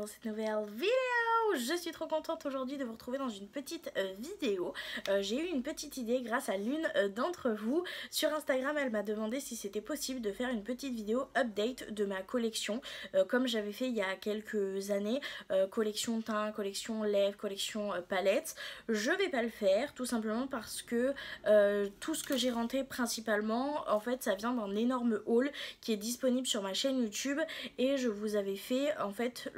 dans cette nouvelle vidéo. Je suis trop contente aujourd'hui de vous retrouver dans une petite vidéo. J'ai eu une petite idée grâce à l'une d'entre vous. Sur Instagram, elle m'a demandé si c'était possible de faire une petite vidéo update de ma collection. Comme j'avais fait il y a quelques années, collection teint, collection lèvres, collection palette. Je vais pas le faire tout simplement parce que tout ce que j'ai rentré principalement, en fait ça vient d'un énorme haul qui est disponible sur ma chaîne YouTube. Et je vous avais fait en fait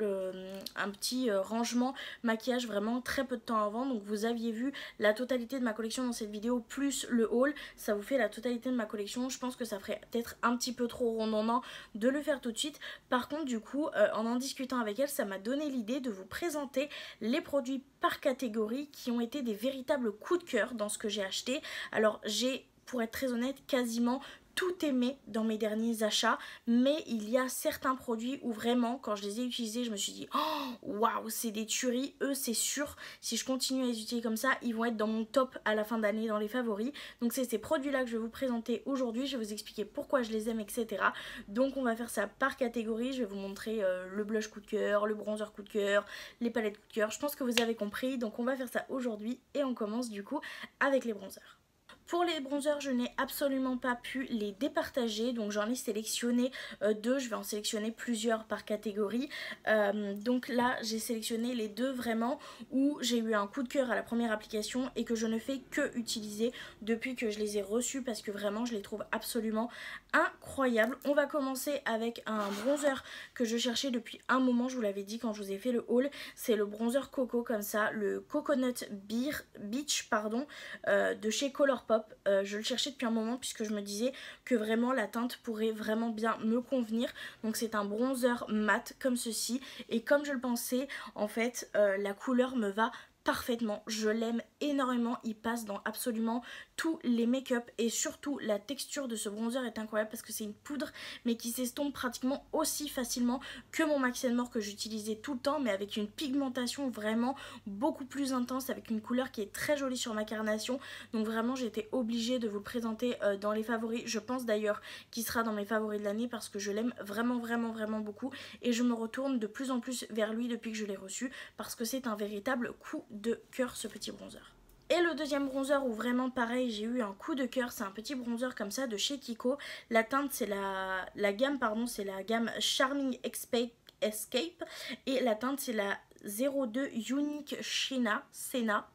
un petit rangement maquillage vraiment très peu de temps avant, donc vous aviez vu la totalité de ma collection dans cette vidéo plus le haul, ça vous fait la totalité de ma collection. Je pense que ça ferait peut-être un petit peu trop redondant de le faire tout de suite. Par contre du coup en discutant avec elle, ça m'a donné l'idée de vous présenter les produits par catégorie qui ont été des véritables coups de cœur dans ce que j'ai acheté. Alors j'ai, pour être très honnête, quasiment tout aimé dans mes derniers achats, mais il y a certains produits où vraiment quand je les ai utilisés je me suis dit oh waouh, c'est des tueries. Eux c'est sûr, si je continue à les utiliser comme ça, ils vont être dans mon top à la fin d'année, dans les favoris. Donc c'est ces produits là que je vais vous présenter aujourd'hui. Je vais vous expliquer pourquoi je les aime, etc. Donc on va faire ça par catégorie. Je vais vous montrer le blush coup de cœur, le bronzer coup de cœur, les palettes coup de cœur. Je pense que vous avez compris, donc on va faire ça aujourd'hui et on commence du coup avec les bronzers. Pour les bronzers, je n'ai absolument pas pu les départager, donc j'en ai sélectionné deux, je vais en sélectionner plusieurs par catégorie. Donc là, j'ai sélectionné les deux vraiment où j'ai eu un coup de cœur à la première application et que je ne fais que utiliser depuis que je les ai reçus parce que vraiment je les trouve absolument incroyables. On va commencer avec un bronzer que je cherchais depuis un moment, je vous l'avais dit quand je vous ai fait le haul. C'est le bronzer Coco comme ça, le Coconut Beach pardon, de chez Colourpop. Je le cherchais depuis un moment puisque je me disais que vraiment la teinte pourrait vraiment bien me convenir. Donc c'est un bronzer mat comme ceci et comme je le pensais en fait la couleur me va parfaitement, je l'aime énormément, il passe dans absolument tous les make-up et surtout la texture de ce bronzer est incroyable parce que c'est une poudre mais qui s'estompe pratiquement aussi facilement que mon Max & More que j'utilisais tout le temps, mais avec une pigmentation vraiment beaucoup plus intense, avec une couleur qui est très jolie sur ma carnation. Donc vraiment j'ai été obligée de vous le présenter dans les favoris. Je pense d'ailleurs qu'il sera dans mes favoris de l'année parce que je l'aime vraiment beaucoup et je me retourne de plus en plus vers lui depuis que je l'ai reçu parce que c'est un véritable coup de cœur ce petit bronzer. Et le deuxième bronzer où vraiment pareil j'ai eu un coup de cœur, c'est un petit bronzer comme ça de chez Kiko. La teinte c'est la gamme pardon, c'est la gamme Charming Escape et la teinte c'est la 02 Unique Senna.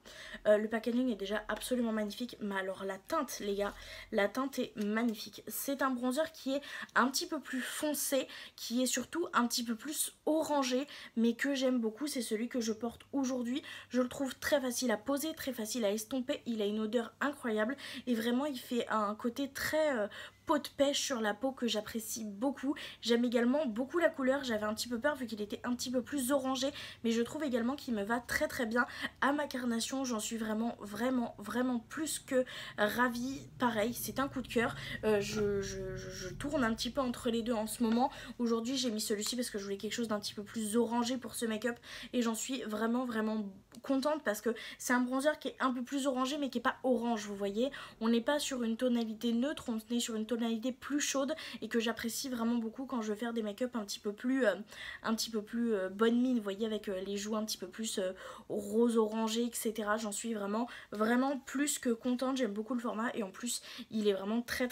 Le packaging est déjà absolument magnifique, mais alors la teinte les gars, la teinte est magnifique. C'est un bronzer qui est un petit peu plus foncé, qui est surtout un petit peu plus orangé, mais que j'aime beaucoup. C'est celui que je porte aujourd'hui. Je le trouve très facile à poser, très facile à estomper, il a une odeur incroyable et vraiment il fait un côté très peau de pêche sur la peau que j'apprécie beaucoup. J'aime également beaucoup la couleur, j'avais un petit peu peur vu qu'il était un petit peu plus orangé, mais je trouve également qu'il me va très bien à ma carnation. J'en suis vraiment plus que ravie. Pareil, c'est un coup de cœur. Je tourne un petit peu entre les deux en ce moment. Aujourd'hui j'ai mis celui-ci parce que je voulais quelque chose d'un petit peu plus orangé pour ce make-up et j'en suis vraiment contente parce que c'est un bronzer qui est un peu plus orangé mais qui est pas orange, vous voyez. On n'est pas sur une tonalité neutre, on est sur une tonalité plus chaude et que j'apprécie vraiment beaucoup quand je veux faire des make-up un petit peu plus bonne mine, vous voyez, avec les joues un petit peu plus rose orangé, etc. J'en suis vraiment plus que contente. J'aime beaucoup le format et en plus il est vraiment très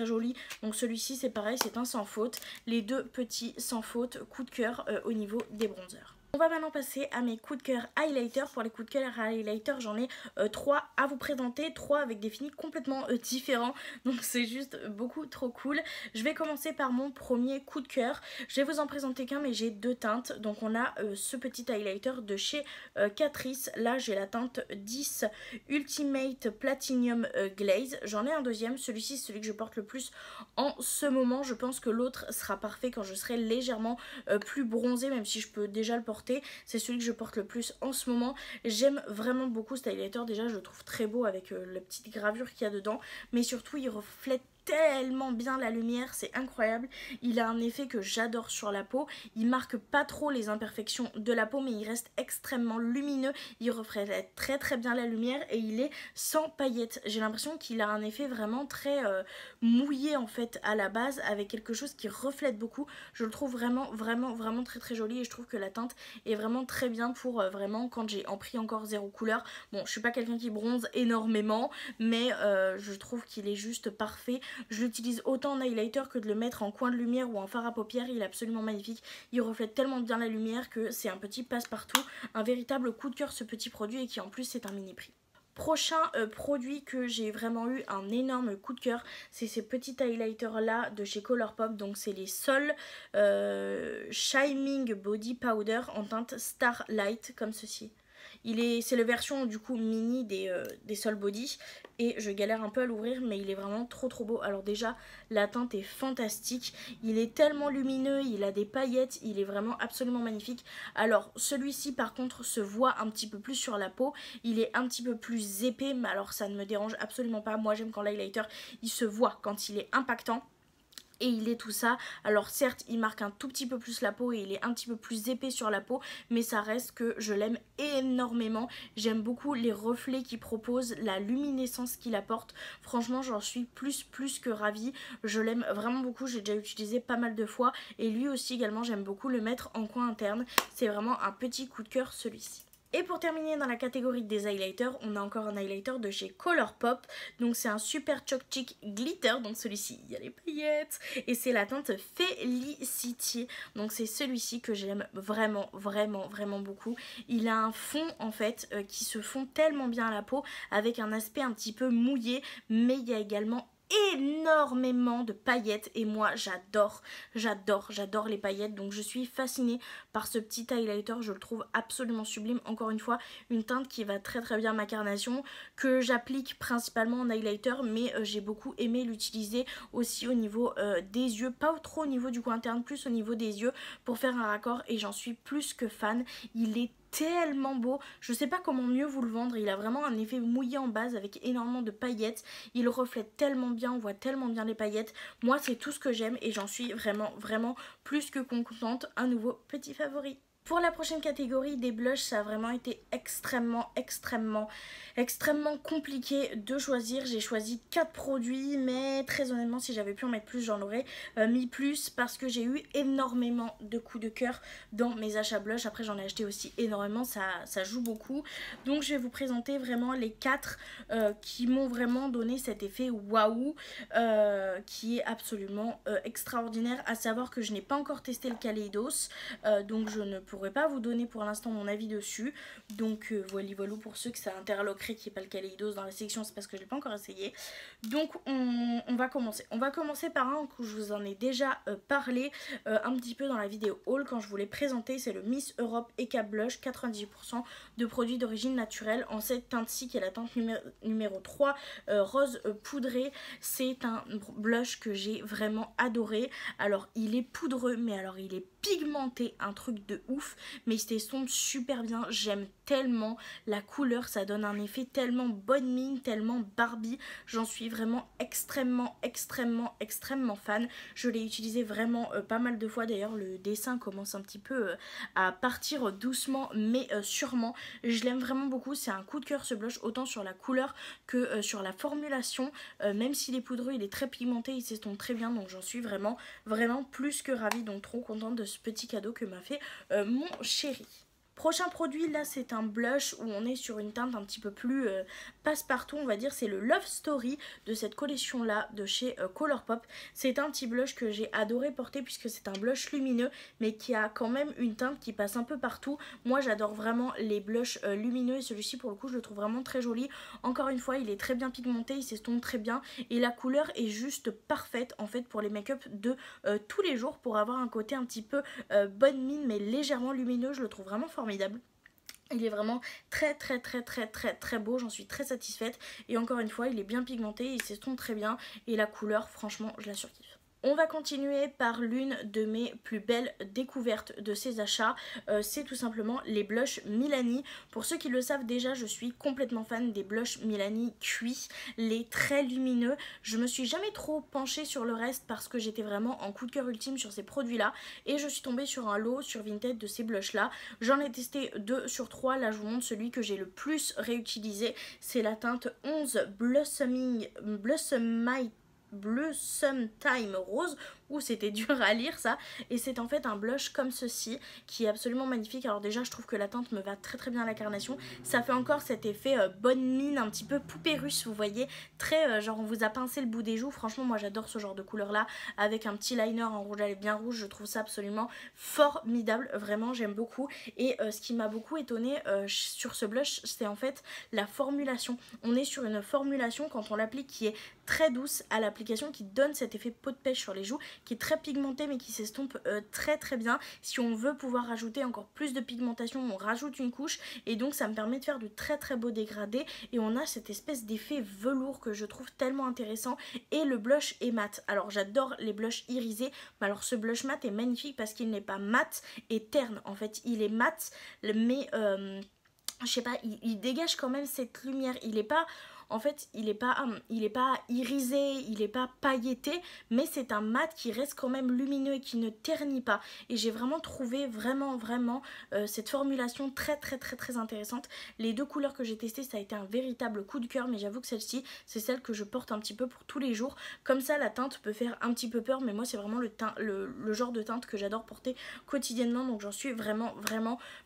joli. Donc celui-ci c'est pareil, c'est un sans faute. Les deux petits sans faute coup de cœur au niveau des bronzers. On va maintenant passer à mes coups de cœur highlighter. Pour les coups de cœur highlighter, j'en ai 3 à vous présenter, 3 avec des finis complètement différents, donc c'est juste beaucoup trop cool. Je vais commencer par mon premier coup de cœur. Je vais vous en présenter qu'un mais j'ai deux teintes. Donc on a ce petit highlighter de chez Catrice. Là j'ai la teinte 10 Ultimate Platinum Glaze. J'en ai un deuxième, celui-ci c'est celui que je porte le plus en ce moment. Je pense que l'autre sera parfait quand je serai légèrement plus bronzée, même si je peux déjà le porter. C'est celui que je porte le plus en ce moment. J'aime vraiment beaucoup cet highlighter. Déjà je le trouve très beau avec la petite gravure qu'il y a dedans, mais surtout il reflète tellement bien la lumière, c'est incroyable. Il a un effet que j'adore sur la peau. Il marque pas trop les imperfections de la peau, mais il reste extrêmement lumineux. Il reflète très très bien la lumière et il est sans paillettes. J'ai l'impression qu'il a un effet vraiment très mouillé en fait à la base, avec quelque chose qui reflète beaucoup. Je le trouve vraiment très très joli, et je trouve que la teinte est vraiment très bien pour vraiment quand j'ai pris encore zéro couleur. Bon, je suis pas quelqu'un qui bronze énormément, mais je trouve qu'il est juste parfait. Je l'utilise autant en highlighter que de le mettre en coin de lumière ou en fard à paupières. Il est absolument magnifique. Il reflète tellement bien la lumière que c'est un petit passe-partout. Un véritable coup de cœur ce petit produit, et qui en plus c'est un mini prix. Prochain produit que j'ai vraiment eu un énorme coup de cœur, c'est ces petits highlighters là de chez Colourpop. Donc c'est les Sol Shining Body Powder en teinte Starlight comme ceci. C'est la version du coup mini des Sol Body, et je galère un peu à l'ouvrir, mais il est vraiment trop beau. Alors déjà la teinte est fantastique, il est tellement lumineux, il a des paillettes, il est vraiment absolument magnifique. Alors celui-ci par contre se voit un petit peu plus sur la peau, il est un petit peu plus épais, mais alors ça ne me dérange absolument pas. Moi j'aime quand l'highlighter il se voit, quand il est impactant. Et il est tout ça. Alors certes il marque un tout petit peu plus la peau et il est un petit peu plus épais sur la peau, mais ça reste que je l'aime énormément. J'aime beaucoup les reflets qu'il propose, la luminescence qu'il apporte. Franchement j'en suis plus que ravie. Je l'aime vraiment beaucoup, j'ai déjà utilisé pas mal de fois. Et lui aussi également j'aime beaucoup le mettre en coin interne. C'est vraiment un petit coup de cœur celui-ci. Et pour terminer dans la catégorie des highlighters, on a encore un highlighter de chez Colourpop. Donc c'est un Super Choc Chic Glitter. Donc celui-ci, il y a les paillettes. Et c'est la teinte Felicity. Donc c'est celui-ci que j'aime vraiment beaucoup. Il a un fond en fait qui se fond tellement bien à la peau, avec un aspect un petit peu mouillé. Mais il y a également énormément de paillettes, et moi j'adore les paillettes. Donc je suis fascinée par ce petit highlighter, je le trouve absolument sublime. Encore une fois, une teinte qui va très bien ma carnation, que j'applique principalement en highlighter, mais j'ai beaucoup aimé l'utiliser aussi au niveau des yeux, pas trop au niveau du coin interne, plus au niveau des yeux pour faire un raccord, et j'en suis plus que fan. Il est tellement beau, je sais pas comment mieux vous le vendre. Il a vraiment un effet mouillé en base avec énormément de paillettes, il reflète tellement bien, on voit tellement bien les paillettes. Moi c'est tout ce que j'aime et j'en suis vraiment plus que contente. Un nouveau petit favori. Pour la prochaine catégorie des blushs, ça a vraiment été extrêmement compliqué de choisir. J'ai choisi 4 produits, mais très honnêtement si j'avais pu en mettre plus, j'en aurais mis plus, parce que j'ai eu énormément de coups de cœur dans mes achats blush. Après j'en ai acheté aussi énormément, ça joue beaucoup. Donc je vais vous présenter vraiment les 4 qui m'ont vraiment donné cet effet waouh, qui est absolument extraordinaire. À savoir que je n'ai pas encore testé le Kaleidos, donc je ne pourrais pas vous donner pour l'instant mon avis dessus. Donc voilà pour ceux que ça interloquerait qu'il n'y ait pas le Kaleidos dans la section, c'est parce que je l'ai pas encore essayé. Donc on va commencer. On va commencer par un que je vous en ai déjà parlé un petit peu dans la vidéo haul quand je vous l'ai présenté. C'est le Miss Europe Eka Blush, 98% de produits d'origine naturelle, en cette teinte-ci qui est la teinte numéro 3, rose poudré. C'est un blush que j'ai vraiment adoré. Alors il est poudreux, mais alors il est pigmenté, un truc de ouf, mais il s'estompe super bien. J'aime tellement la couleur, ça donne un effet tellement bonne mine, tellement Barbie. J'en suis vraiment extrêmement fan. Je l'ai utilisé vraiment pas mal de fois. D'ailleurs le dessin commence un petit peu à partir doucement mais sûrement. Je l'aime vraiment beaucoup, c'est un coup de cœur ce blush, autant sur la couleur que sur la formulation. Même s'il est poudreux, il est très pigmenté, il s'estompe très bien, donc j'en suis vraiment plus que ravie. Donc trop contente de ce petit cadeau que m'a fait mon chéri. Prochain produit, là c'est un blush où on est sur une teinte un petit peu plus passe-partout, on va dire. C'est le Love Story de cette collection là de chez Colourpop. C'est un petit blush que j'ai adoré porter puisque c'est un blush lumineux mais qui a quand même une teinte qui passe un peu partout. Moi j'adore vraiment les blushs lumineux, et celui-ci pour le coup je le trouve vraiment très joli. Encore une fois il est très bien pigmenté, il s'estompe très bien et la couleur est juste parfaite en fait pour les make-up de tous les jours, pour avoir un côté un petit peu bonne mine mais légèrement lumineux. Je le trouve vraiment formidable. Il est vraiment très beau, j'en suis très satisfaite, et encore une fois il est bien pigmenté, il s'estompe très bien et la couleur franchement je la surkiffe. On va continuer par l'une de mes plus belles découvertes de ces achats, c'est tout simplement les blushs Milani. Pour ceux qui le savent déjà, je suis complètement fan des blushs Milani cuits, les très lumineux. Je me suis jamais trop penchée sur le reste parce que j'étais vraiment en coup de cœur ultime sur ces produits là et je suis tombée sur un lot sur Vinted de ces blushs là. J'en ai testé 2 sur 3, là je vous montre celui que j'ai le plus réutilisé, c'est la teinte 11 Blossom Time Rose, où c'était dur à lire ça, et c'est en fait un blush comme ceci qui est absolument magnifique. Alors déjà je trouve que la teinte me va très très bien à la carnation, ça fait encore cet effet bonne mine, un petit peu poupée russe, vous voyez, très genre on vous a pincé le bout des joues. Franchement moi j'adore ce genre de couleur là, avec un petit liner en rouge à lèvres bien rouge, je trouve ça absolument formidable, vraiment j'aime beaucoup. Et ce qui m'a beaucoup étonnée sur ce blush, c'est en fait la formulation. On est sur une formulation quand on l'applique qui est très douce à l'application, qui donne cet effet peau de pêche sur les joues, qui est très pigmenté mais qui s'estompe très très bien. Si on veut pouvoir rajouter encore plus de pigmentation, on rajoute une couche et donc ça me permet de faire de très très beaux dégradés et on a cette espèce d'effet velours que je trouve tellement intéressant. Et le blush est mat. Alors j'adore les blushs irisés, mais alors ce blush mat est magnifique parce qu'il n'est pas mat et terne. En fait il est mat mais je sais pas, il dégage quand même cette lumière. Il est pas... En fait, il est pas irisé, il est pas pailleté, mais c'est un mat qui reste quand même lumineux et qui ne ternit pas. Et j'ai vraiment trouvé vraiment cette formulation très très très très intéressante. Les 2 couleurs que j'ai testées, ça a été un véritable coup de cœur, mais j'avoue que celle-ci, c'est celle que je porte un petit peu pour tous les jours. Comme ça, la teinte peut faire un petit peu peur, mais moi c'est vraiment le genre de teinte que j'adore porter quotidiennement, donc j'en suis vraiment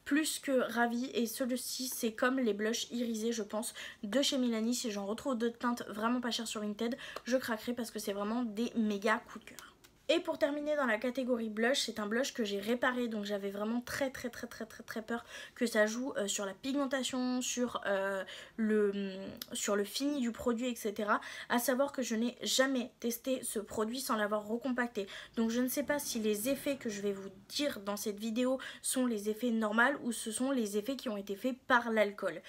plus que ravie. Et celui-ci, c'est comme les blushs irisés, je pense, de chez Milani. Si j'en retrouve d'autres teintes vraiment pas chères sur Vinted, je craquerai parce que c'est vraiment des méga coups de cœur. Et pour terminer dans la catégorie blush, c'est un blush que j'ai réparé, donc j'avais vraiment très peur que ça joue sur la pigmentation, sur le fini du produit, etc. À savoir que je n'ai jamais testé ce produit sans l'avoir recompacté. Donc je ne sais pas si les effets que je vais vous dire dans cette vidéo sont les effets normaux ou ce sont les effets qui ont été faits par l'alcool.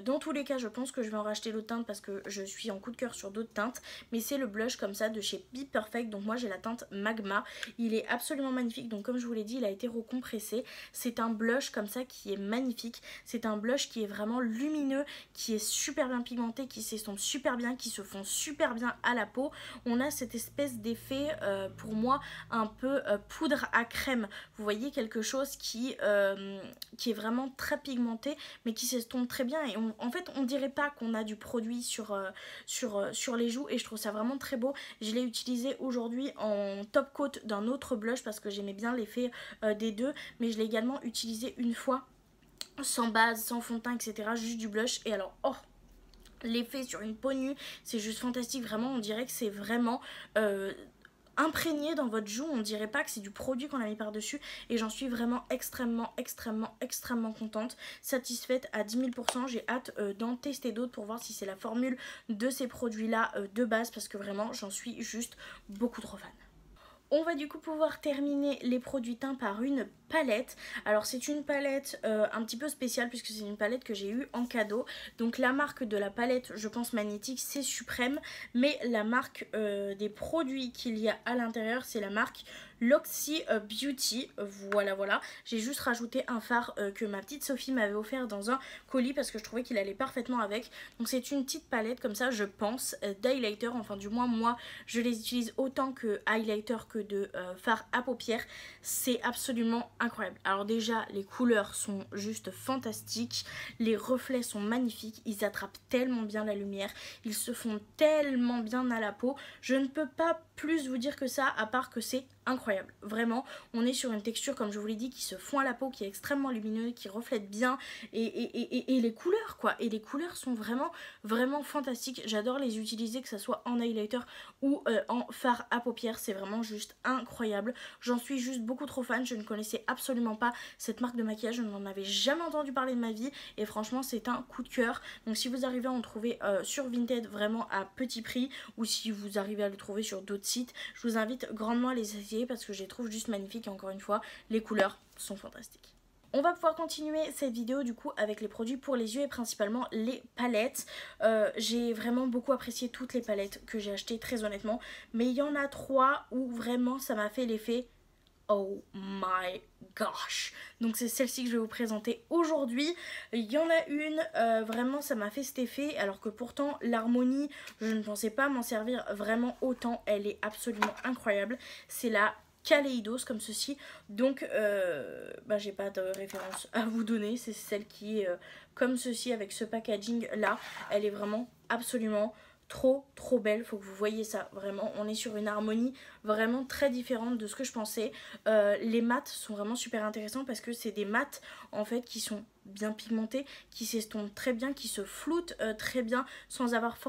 Dans tous les cas, je pense que je vais en racheter l'autre teinte parce que je suis en coup de cœur sur d'autres teintes. Mais c'est le blush comme ça de chez Be Perfect, donc moi j'ai la teinte Magma. Il est absolument magnifique, donc comme je vous l'ai dit, il a été recompressé. C'est un blush comme ça qui est magnifique. C'est un blush qui est vraiment lumineux, qui est super bien pigmenté, qui s'estompe super bien, qui se fond super bien à la peau. On a cette espèce d'effet pour moi un peu poudre à crème. Vous voyez, quelque chose qui est vraiment très pigmenté mais qui s'estompe très bien. Et en fait on dirait pas qu'on a du produit sur les joues et je trouve ça vraiment très beau. Je l'ai utilisé aujourd'hui en top coat d'un autre blush parce que j'aimais bien l'effet des deux, mais je l'ai également utilisé une fois sans base, sans fond de teint, etc. Juste du blush. Et alors, oh, l'effet sur une peau nue, c'est juste fantastique. Vraiment, on dirait que c'est vraiment... imprégné dans votre joue, on dirait pas que c'est du produit qu'on a mis par dessus et j'en suis vraiment extrêmement contente, satisfaite à 10 000%. J'ai hâte d'en tester d'autres pour voir si c'est la formule de ces produits là de base parce que vraiment j'en suis juste beaucoup trop fan. On va du coup pouvoir terminer les produits teints par une palette. Alors c'est une palette un petit peu spéciale puisque c'est une palette que j'ai eue en cadeau. Donc la marque de la palette, je pense magnétique, c'est Suprême. Mais la marque des produits qu'il y a à l'intérieur, c'est la marque L'Oxy Beauty. Voilà. J'ai juste rajouté un fard que ma petite Sophie m'avait offert dans un colis parce que je trouvais qu'il allait parfaitement avec. Donc c'est une petite palette comme ça, je pense, d'highlighter. Enfin du moins moi je les utilise autant que highlighter que de fard à paupières. C'est absolument incroyable. Alors déjà les couleurs sont juste fantastiques, les reflets sont magnifiques, ils attrapent tellement bien la lumière, ils se font tellement bien à la peau. Je ne peux pas plus vous dire que ça, à part que c'est incroyable. Vraiment, on est sur une texture, comme je vous l'ai dit, qui se fond à la peau, qui est extrêmement lumineuse, qui reflète bien, et les couleurs, quoi. Et les couleurs sont vraiment fantastiques. J'adore les utiliser, que ce soit en highlighter ou en fard à paupières. C'est vraiment juste incroyable. J'en suis juste beaucoup trop fan. Je ne connaissais absolument pas cette marque de maquillage. Je n'en avais jamais entendu parler de ma vie. Et franchement, c'est un coup de cœur. Donc si vous arrivez à en trouver sur Vinted vraiment à petit prix, ou si vous arrivez à le trouver sur d'autres sites, je vous invite grandement à les essayer parce que je les trouve juste magnifiques et encore une fois, les couleurs sont fantastiques. On va pouvoir continuer cette vidéo du coup avec les produits pour les yeux et principalement les palettes. J'ai vraiment beaucoup apprécié toutes les palettes que j'ai achetées très honnêtement. Mais il y en a 3 où vraiment ça m'a fait l'effet oh my gosh. Donc c'est celle-ci que je vais vous présenter aujourd'hui. Il y en a une, vraiment ça m'a fait cet effet. Alors que pourtant l'harmonie, je ne pensais pas m'en servir vraiment autant. Elle est absolument incroyable. C'est la Kaleidos comme ceci, donc j'ai pas de référence à vous donner, c'est celle qui est comme ceci avec ce packaging là. Elle est vraiment absolument trop belle, faut que vous voyez ça, vraiment on est sur une harmonie vraiment très différente de ce que je pensais. Les mats sont vraiment super intéressants parce que c'est des mats en fait qui sont bien pigmentés, qui s'estompent très bien, qui se floutent très bien sans avoir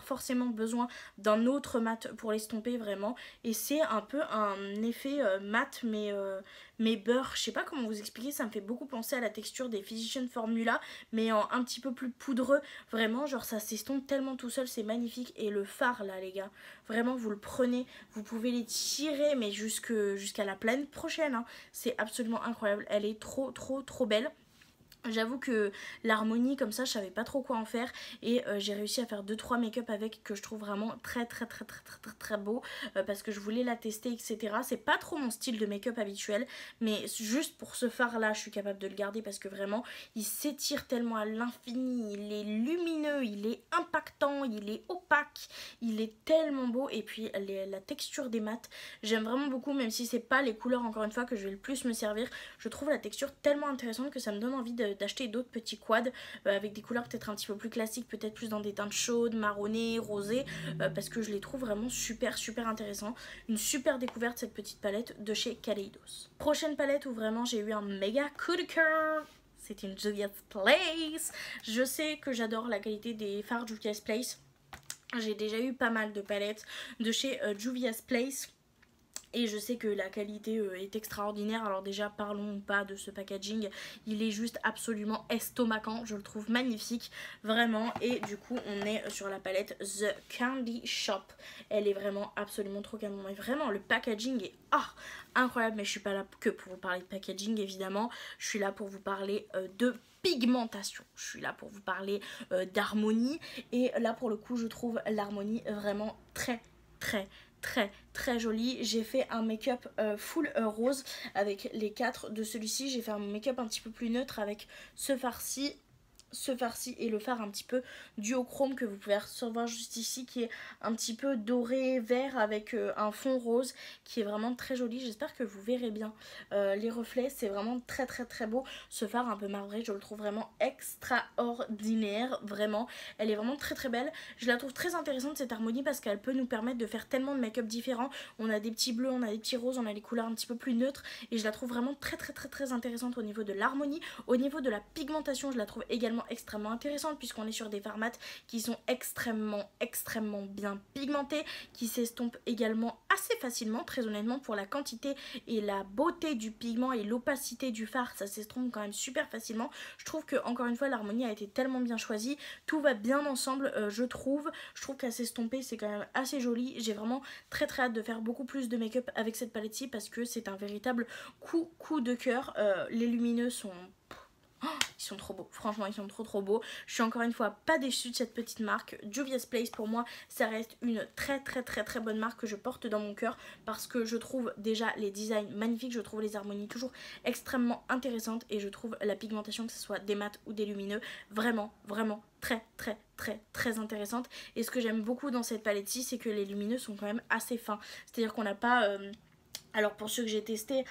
forcément besoin d'un autre mat pour l'estomper vraiment. Et c'est un peu un effet mat mais beurre, je sais pas comment vous expliquer, ça me fait beaucoup penser à la texture des Physician Formula mais en un petit peu plus poudreux, vraiment genre ça s'estompe tellement tout seul, c'est magnifique. Et le fard là les gars, vraiment vous le prenez, vous pouvez les tirer mais jusqu'à la planète prochaine hein. C'est absolument incroyable, elle est trop belle. J'avoue que l'harmonie comme ça je savais pas trop quoi en faire et j'ai réussi à faire 2-3 make-up avec que je trouve vraiment très beau parce que je voulais la tester etc. C'est pas trop mon style de make-up habituel mais juste pour ce fard là je suis capable de le garder parce que vraiment il s'étire tellement à l'infini, il est lumineux, il est impactant, il est opaque, il est tellement beau. Et puis la texture des mats j'aime vraiment beaucoup, même si c'est pas les couleurs encore une fois que je vais le plus me servir. Je trouve la texture tellement intéressante que ça me donne envie d'acheter d'autres petits quads avec des couleurs peut-être un petit peu plus classiques, peut-être plus dans des teintes chaudes, marronnées, rosées, parce que je les trouve vraiment super intéressants. Une super découverte cette petite palette de chez Kaleidos. Prochaine palette où vraiment j'ai eu un méga coup de cœur, c'est une Juvia's Place. Je sais que j'adore la qualité des fards Juvia's Place. J'ai déjà eu pas mal de palettes de chez Juvia's Place et je sais que la qualité est extraordinaire. Alors déjà parlons pas de ce packaging, il est juste absolument estomacant, je le trouve magnifique vraiment. Et du coup on est sur la palette The Candy Shop, elle est vraiment absolument trop canon. Mais vraiment le packaging est incroyable. Mais je suis pas là que pour vous parler de packaging évidemment, je suis là pour vous parler de pigmentation, je suis là pour vous parler d'harmonie. Et là pour le coup je trouve l'harmonie vraiment très jolie. J'ai fait un make-up full rose avec les 4 de celui-ci. J'ai fait un make-up un petit peu plus neutre avec ce fard-ci et le fard un petit peu duochrome que vous pouvez recevoir juste ici, qui est un petit peu doré vert avec un fond rose qui est vraiment très joli. J'espère que vous verrez bien les reflets, c'est vraiment très beau. Ce fard un peu marbré je le trouve vraiment extraordinaire, vraiment elle est vraiment très belle. Je la trouve très intéressante cette harmonie parce qu'elle peut nous permettre de faire tellement de make-up différents. On a des petits bleus, on a des petits roses, on a les couleurs un petit peu plus neutres et je la trouve vraiment très intéressante au niveau de l'harmonie. Au niveau de la pigmentation je la trouve également extrêmement intéressante puisqu'on est sur des fards mat qui sont extrêmement bien pigmentés, qui s'estompent également assez facilement. Très honnêtement pour la quantité et la beauté du pigment et l'opacité du fard, ça s'estompe quand même super facilement. Je trouve que encore une fois l'harmonie a été tellement bien choisie, tout va bien ensemble. Je trouve qu'à s'estomper c'est quand même assez joli. J'ai vraiment très hâte de faire beaucoup plus de make-up avec cette palette-ci parce que c'est un véritable coup de cœur. Les lumineux sont... ils sont trop beaux, franchement ils sont trop beaux. Je suis encore une fois pas déçue de cette petite marque. Juvia's Place pour moi ça reste une très bonne marque que je porte dans mon cœur parce que je trouve déjà les designs magnifiques, je trouve les harmonies toujours extrêmement intéressantes et je trouve la pigmentation, que ce soit des mats ou des lumineux, vraiment très intéressante. Et ce que j'aime beaucoup dans cette palette-ci c'est que les lumineux sont quand même assez fins, c'est à dire qu'on n'a pas... Alors pour ceux que j'ai testé,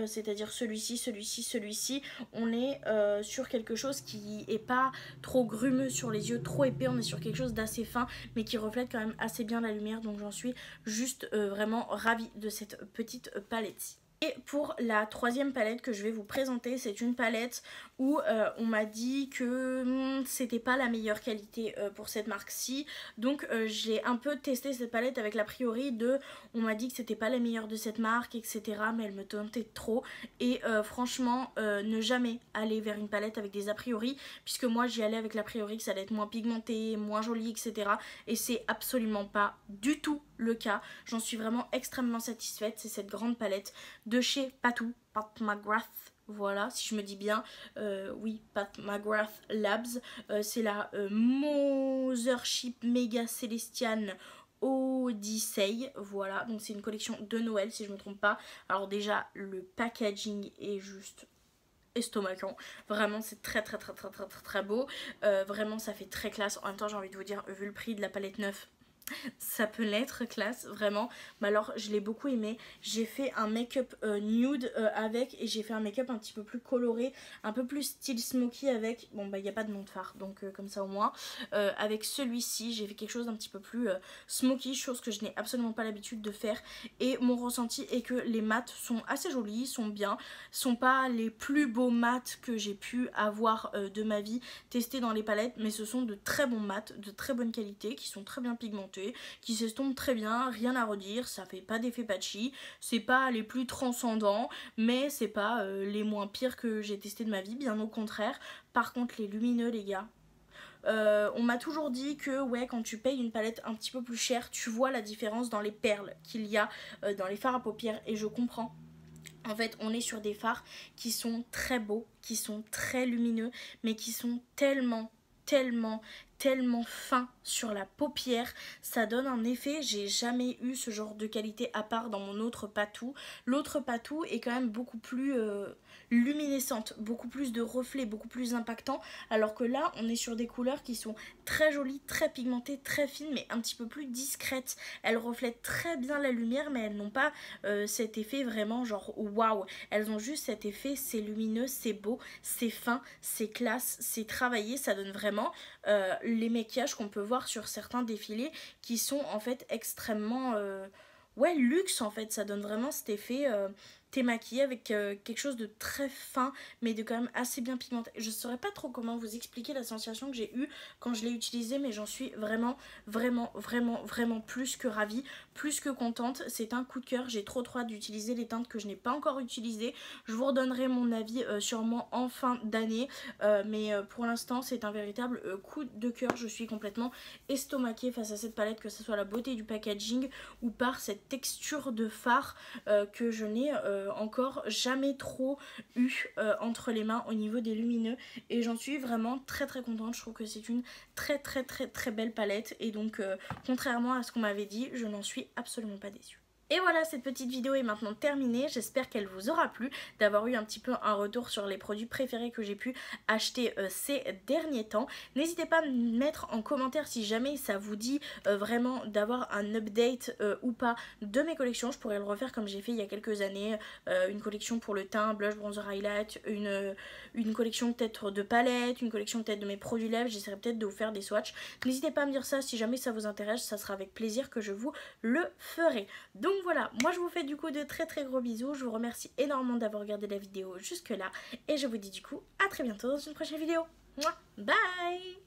c'est-à-dire celui-ci, on est sur quelque chose qui est pas trop grumeux sur les yeux, trop épais. On est sur quelque chose d'assez fin mais qui reflète quand même assez bien la lumière. Donc j'en suis juste vraiment ravie de cette petite palette-ci. Et pour la troisième palette que je vais vous présenter, c'est une palette où on m'a dit que c'était pas la meilleure qualité pour cette marque-ci. Donc j'ai un peu testé cette palette avec l'a priori de... On m'a dit que c'était pas la meilleure de cette marque, etc. Mais elle me tentait trop. Et franchement, ne jamais aller vers une palette avec des a priori. Puisque moi j'y allais avec l'a priori que ça allait être moins pigmenté, moins joli, etc. Et c'est absolument pas du tout le cas. J'en suis vraiment extrêmement satisfaite. C'est cette grande palette de chez Pat McGrath. Voilà, si je me dis bien, oui, Pat McGrath Labs, c'est la Mothership Mega Celestian Odyssey, voilà, donc c'est une collection de Noël si je me trompe pas. Alors déjà, le packaging est juste estomacant, vraiment c'est très très très très très très très beau, vraiment ça fait très classe. En même temps j'ai envie de vous dire, vu le prix de la palette neuve, ça peut l'être classe vraiment. Mais alors je l'ai beaucoup aimé. J'ai fait un make-up nude avec, et j'ai fait un make-up un petit peu plus coloré, un peu plus style smoky avec, bon bah il n'y a pas de nom de fard donc comme ça au moins, avec celui-ci j'ai fait quelque chose d'un petit peu plus smoky, chose que je n'ai absolument pas l'habitude de faire, et mon ressenti est que les mats sont assez jolis, sont bien, sont pas les plus beaux mats que j'ai pu avoir de ma vie testés dans les palettes, mais ce sont de très bons mats, de très bonne qualité, qui sont très bien pigmentés, qui s'estompent très bien, rien à redire, ça fait pas d'effet patchy, c'est pas les plus transcendants, mais c'est pas les moins pires que j'ai testé de ma vie, bien au contraire. Par contre les lumineux les gars, on m'a toujours dit que ouais, quand tu payes une palette un petit peu plus chère, tu vois la différence dans les perles qu'il y a dans les fards à paupières, et je comprends. En fait, on est sur des fards qui sont très beaux, qui sont très lumineux, mais qui sont tellement, tellement, tellement fins sur la paupière. Ça donne un effet, j'ai jamais eu ce genre de qualité à part dans mon autre Patou. L'autre Patou est quand même beaucoup plus luminescente, beaucoup plus de reflets, beaucoup plus impactant, alors que là, on est sur des couleurs qui sont très jolies, très pigmentées, très fines, mais un petit peu plus discrètes. Elles reflètent très bien la lumière, mais elles n'ont pas cet effet vraiment genre waouh. Elles ont juste cet effet, c'est lumineux, c'est beau, c'est fin, c'est classe, c'est travaillé. Ça donne vraiment les maquillages qu'on peut voir sur certains défilés qui sont en fait extrêmement ouais, luxe en fait. Ça donne vraiment cet effet t'es maquillée avec quelque chose de très fin, mais de quand même assez bien pigmenté. Je saurais pas trop comment vous expliquer la sensation que j'ai eue quand je l'ai utilisé, mais j'en suis vraiment, vraiment, vraiment, vraiment plus que ravie, plus que contente. C'est un coup de cœur, j'ai trop hâte d'utiliser les teintes que je n'ai pas encore utilisées. Je vous redonnerai mon avis sûrement en fin d'année, mais pour l'instant c'est un véritable coup de cœur. Je suis complètement estomaquée face à cette palette, que ce soit la beauté du packaging ou par cette texture de fard que je n'ai encore jamais trop eu entre les mains au niveau des lumineux, et j'en suis vraiment très très contente. Je trouve que c'est une très très très très belle palette, et donc contrairement à ce qu'on m'avait dit, je n'en suis absolument pas déçue. Et voilà, cette petite vidéo est maintenant terminée. J'espère qu'elle vous aura plu, d'avoir eu un petit peu un retour sur les produits préférés que j'ai pu acheter ces derniers temps. N'hésitez pas à me mettre en commentaire si jamais ça vous dit vraiment d'avoir un update ou pas de mes collections. Je pourrais le refaire comme j'ai fait il y a quelques années. Une collection pour le teint, blush, bronzer, highlight, une collection peut-être de palettes, une collection peut-être de mes produits lèvres. J'essaierai peut-être de vous faire des swatchs. N'hésitez pas à me dire ça si jamais ça vous intéresse. Ça sera avec plaisir que je vous le ferai. Donc voilà, moi je vous fais du coup de très très gros bisous. Je vous remercie énormément d'avoir regardé la vidéo jusque là, et je vous dis du coup à très bientôt dans une prochaine vidéo. Mouah, bye.